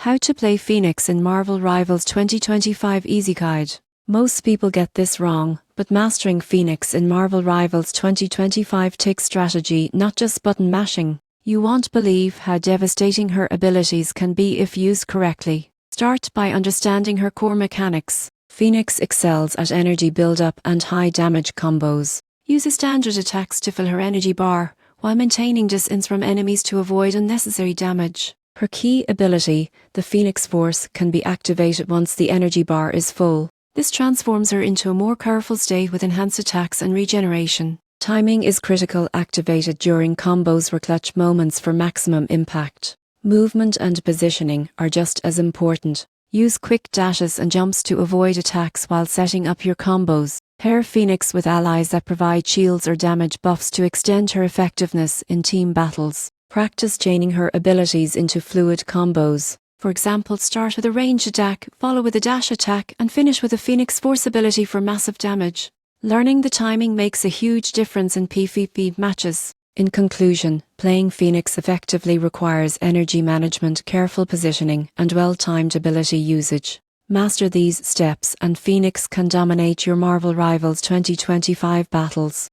How to play Phoenix in Marvel Rivals 2025 Easy Guide. Most people get this wrong, but mastering Phoenix in Marvel Rivals 2025 takes strategy, not just button mashing. You won't believe how devastating her abilities can be if used correctly. Start by understanding her core mechanics. Phoenix excels at energy build-up and high damage combos. Uses standard attacks to fill her energy bar, while maintaining distance from enemies to avoid unnecessary damage. Her key ability, the Phoenix Force, can be activated once the energy bar is full. This transforms her into a more powerful state with enhanced attacks and regeneration. Timing is critical, activated during combos or clutch moments for maximum impact. Movement and positioning are just as important. Use quick dashes and jumps to avoid attacks while setting up your combos. Pair Phoenix with allies that provide shields or damage buffs to extend her effectiveness in team battles. Practice chaining her abilities into fluid combos. For example, start with a ranged attack, follow with a dash attack, and finish with a Phoenix Force ability for massive damage. Learning the timing makes a huge difference in PvP matches. In conclusion, playing Phoenix effectively requires energy management, careful positioning, and well-timed ability usage. Master these steps and Phoenix can dominate your Marvel Rivals 2025 battles.